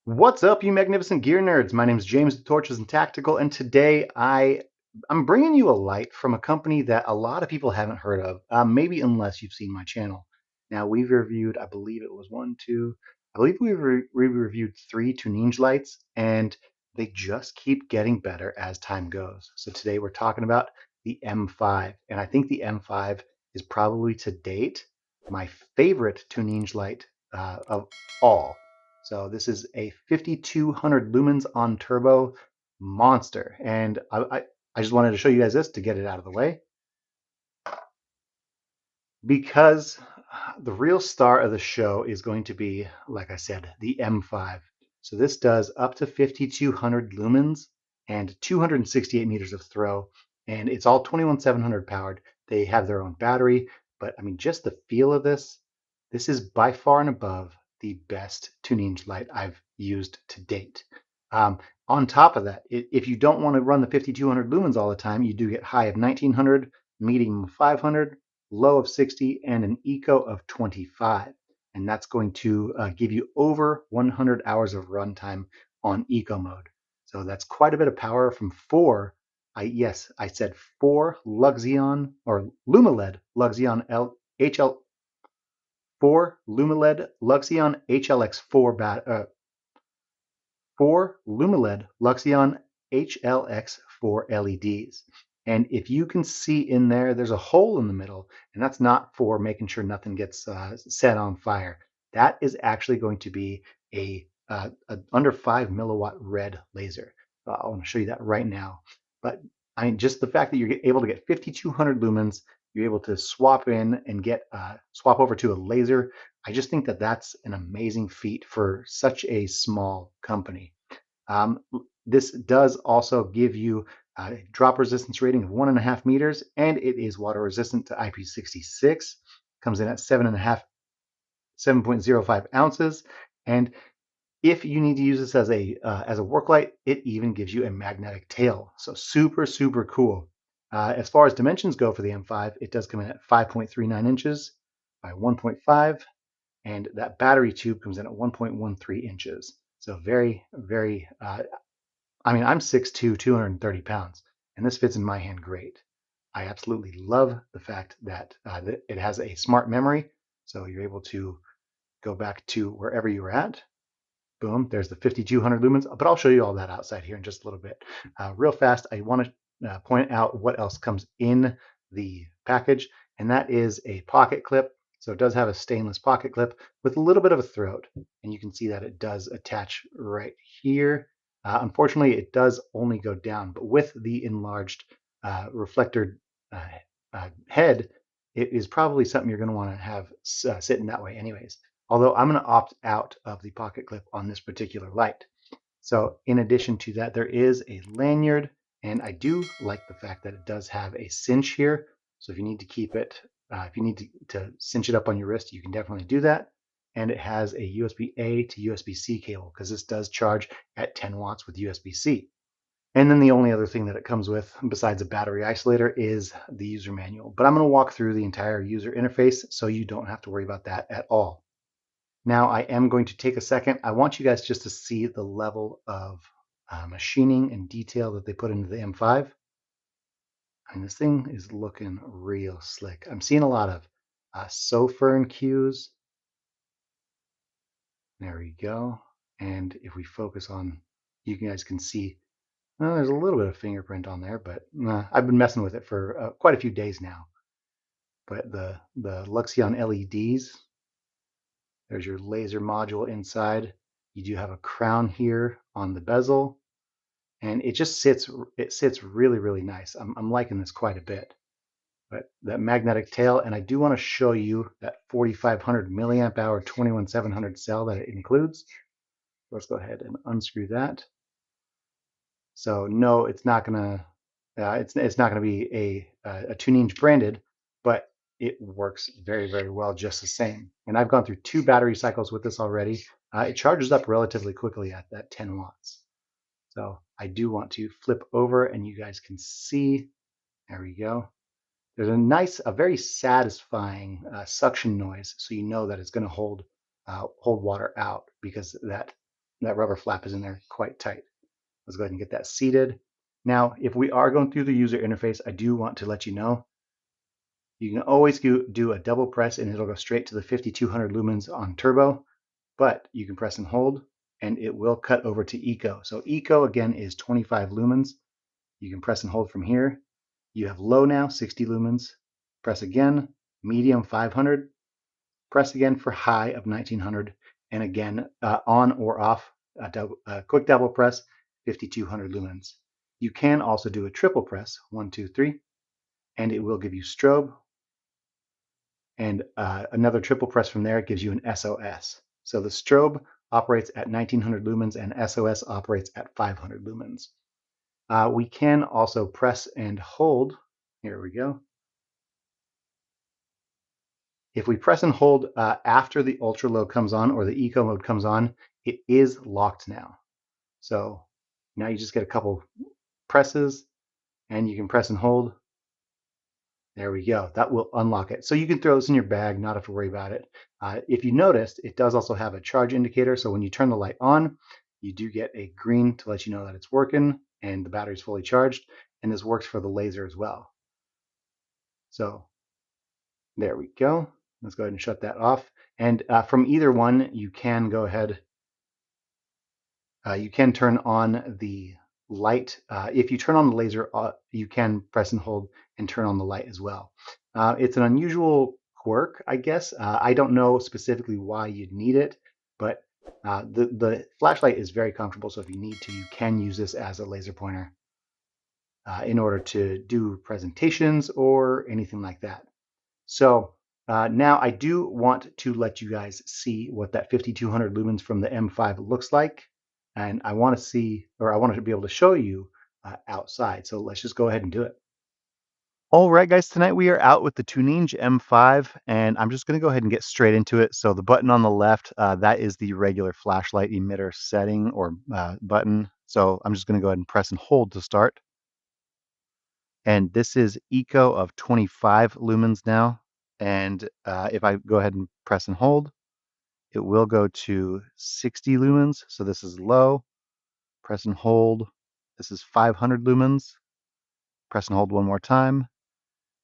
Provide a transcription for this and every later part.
What's up, you magnificent gear nerds? My name is James the Torches and Tactical, and today I'm bringing you a light from a company that a lot of people haven't heard of, maybe unless you've seen my channel. Now we've reviewed, I believe it was one, two, I believe we reviewed three Tunenge lights, and they just keep getting better as time goes. So today we're talking about the M5, and I think the M5 is probably to date my favorite Tunenge light of all. So this is a 5200 lumens on turbo monster. And I just wanted to show you guys this to get it out of the way because the real star of the show is going to be, like I said, the M5. So this does up to 5200 lumens and 268 meters of throw. And it's all 21700 powered. They have their own battery, but I mean, just the feel of this is by far and above the best Tunenge light I've used to date. Um, on top of that, if you don't want to run the 5200 lumens all the time, you do get high of 1900, medium of 500, low of 60, and an eco of 25. And that's going to give you over 100 hours of runtime on eco mode. So that's quite a bit of power from four. Yes, I said four Luxion or Lumiled Luxion HL 4 Lumiled Luxion HLX4 4 Lumiled Luxion HLX4 LEDs. And if you can see in there, there's a hole in the middle, and that's not for making sure nothing gets set on fire. That is actually going to be a under 5 milliwatt red laser. I want to show you that right now. But I mean, just the fact that you're able to get 5200 lumens, you're able to swap in and get swap over to a laser. I just think that that's an amazing feat for such a small company. Um, this does also give you a drop resistance rating of 1.5 meters, and it is water resistant to IP66. Comes in at 7.05 ounces. And if you need to use this as a work light, it even gives you a magnetic tail. So super, super cool. As far as dimensions go for the M5, it does come in at 5.39 inches by 1.5, and that battery tube comes in at 1.13 inches. So very, very, I mean, I'm 6'2", 230 pounds, and this fits in my hand great. I absolutely love the fact that it has a smart memory, so you're able to go back to wherever you were at. Boom, there's the 5200 lumens, but I'll show you all that outside here in just a little bit. Real fast, I want to point out what else comes in the package, and that is a pocket clip. So it does have a stainless pocket clip with a little bit of a throat, and you can see that it does attach right here. Unfortunately, it does only go down, but with the enlarged reflector head, it is probably something you're going to want to have sitting that way anyways. Although I'm going to opt out of the pocket clip on this particular light. So in addition to that, there is a lanyard, and I do like the fact that it does have a cinch here. So if you need to keep it, if you need to cinch it up on your wrist, you can definitely do that. And it has a USB-A to USB-C cable because this does charge at 10 watts with USB-C. And then the only other thing that it comes with besides a battery isolator is the user manual. But I'm going to walk through the entire user interface so you don't have to worry about that at all. Now I am going to take a second. I want you guys just to see the level of machining and detail that they put into the M5. And this thing is looking real slick. I'm seeing a lot of Sofern cues. There we go. And if we focus on, you guys can see, there's a little bit of fingerprint on there, but I've been messing with it for quite a few days now. But the Luxion LEDs, there's your laser module inside. You do have a crown here on the bezel, and it sits really, really nice. I'm liking this quite a bit. But that magnetic tail, and I do want to show you that 4500 milliamp hour 21700 cell that it includes. Let's go ahead and unscrew that. So no, it's not gonna it's not gonna be a Tunenge branded, but it works very, very well just the same. And I've gone through 2 battery cycles with this already. It charges up relatively quickly at that 10 watts. So I do want to flip over and you guys can see, there we go. There's a very satisfying suction noise, so you know that it's going to hold water out because that rubber flap is in there quite tight. Let's go ahead and get that seated. Now, if we are going through the user interface, I do want to let you know you can always do a double press and it'll go straight to the 5200 lumens on turbo, but you can press and hold and it will cut over to eco. So eco again is 25 lumens. You can press and hold from here. You have low now, 60 lumens. Press again, medium 500. Press again for high of 1900. And again, on or off, quick double press, 5200 lumens. You can also do a triple press, 1, 2, 3, and it will give you strobe. And another triple press from there gives you an SOS. So the strobe operates at 1900 lumens and SOS operates at 500 lumens. We can also press and hold. Here we go. If we press and hold after the ultra low comes on or the eco mode comes on, it is locked now. So now you just get a couple presses and you can press and hold. There we go. That will unlock it. So you can throw this in your bag, not have to worry about it. If you noticed, it does also have a charge indicator. So when you turn the light on, you do get a green to let you know that it's working and the battery's fully charged. And this works for the laser as well. So there we go. Let's go ahead and shut that off. And from either one, you can go ahead. You can turn on the light. If you turn on the laser, you can press and hold and turn on the light as well. It's an unusual quirk, I guess. I don't know specifically why you'd need it, but the flashlight is very comfortable. So if you need to, you can use this as a laser pointer in order to do presentations or anything like that. So now I do want to let you guys see what that 5200 lumens from the M5 looks like. And I want to see, or I wanted to be able to show you outside. So let's just go ahead and do it. All right, guys, tonight we are out with the Tunenge M5, and I'm just going to go ahead and get straight into it. So the button on the left, that is the regular flashlight emitter setting or button. So I'm just going to go ahead and press and hold to start. And this is eco of 25 lumens now. And if I go ahead and press and hold, it will go to 60 lumens. So this is low. Press and hold. This is 500 lumens. Press and hold one more time.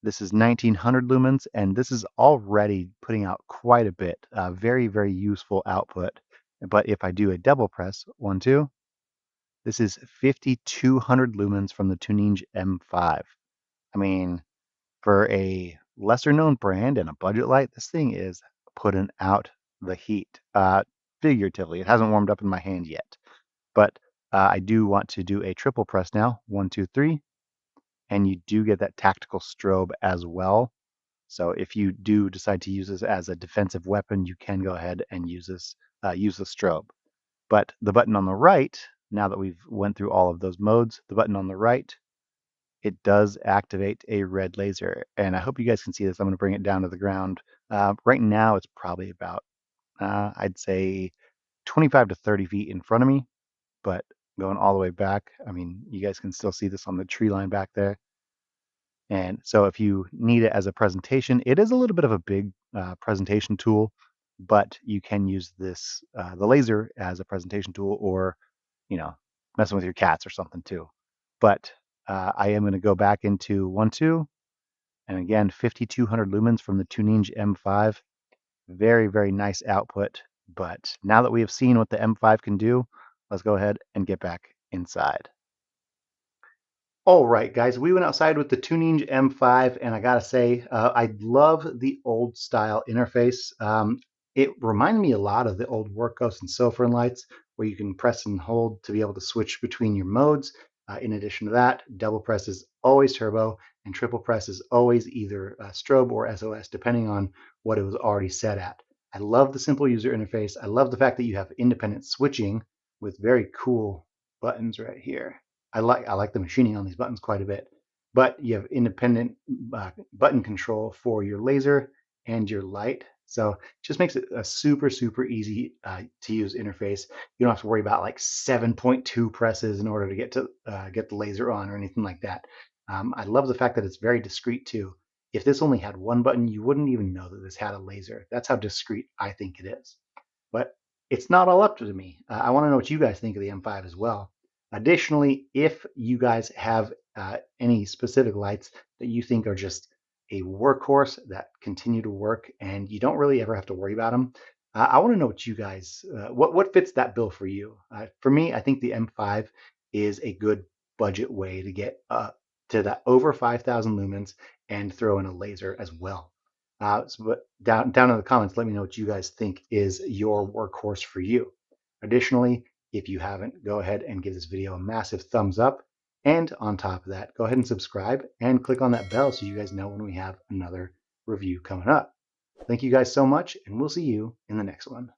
This is 1900 lumens, and this is already putting out quite a bit. Very, very useful output. But if I do a double press, 1, 2, this is 5200 lumens from the Tunenge M5. I mean, for a lesser known brand and a budget light, this thing is putting out the heat. Figuratively, it hasn't warmed up in my hand yet, but I do want to do a triple press now. 1, 2, 3, and you do get that tactical strobe as well. So if you do decide to use this as a defensive weapon, you can go ahead and use this, use the strobe. But the button on the right, now that we've went through all of those modes, the button on the right, it does activate a red laser. And I hope you guys can see this. I'm going to bring it down to the ground. Right now, it's probably about, I'd say, 25 to 30 feet in front of me. But going all the way back, I mean, you guys can still see this on the tree line back there. And so if you need it as a presentation, it is a little bit of a big presentation tool, but you can use this, the laser as a presentation tool or, messing with your cats or something too. But I am going to go back into 1, 2, and again, 5200 lumens from the Tunenge M5. Very, very nice output. But now that we have seen what the M5 can do, let's go ahead and get back inside. All right, guys, we went outside with the Tunenge M5, and I gotta say, I love the old style interface. It reminded me a lot of the old Workos and Sofrin lights, where you can press and hold to be able to switch between your modes. In addition to that, double press is always turbo, and triple press is always either strobe or SOS, depending on what it was already set at. I love the simple user interface. I love the fact that you have independent switching with very cool buttons right here. I like the machining on these buttons quite a bit. But you have independent button control for your laser and your light. So it just makes it a super, super easy to use interface. You don't have to worry about like 7.2 presses in order to get the laser on or anything like that. I love the fact that it's very discreet too. If this only had one button, you wouldn't even know that this had a laser. That's how discreet I think it is. But it's not all up to me. I want to know what you guys think of the M5 as well. Additionally, if you guys have any specific lights that you think are just a workhorse that continue to work and you don't really ever have to worry about them, I want to know what you guys, what fits that bill for you. For me, I think the M5 is a good budget way to get to that over 5,000 lumens and throw in a laser as well. But down in the comments, let me know what you guys think is your workhorse for you. Additionally, if you haven't, go ahead and give this video a massive thumbs up. And on top of that, go ahead and subscribe and click on that bell so you guys know when we have another review coming up. Thank you guys so much, and we'll see you in the next one.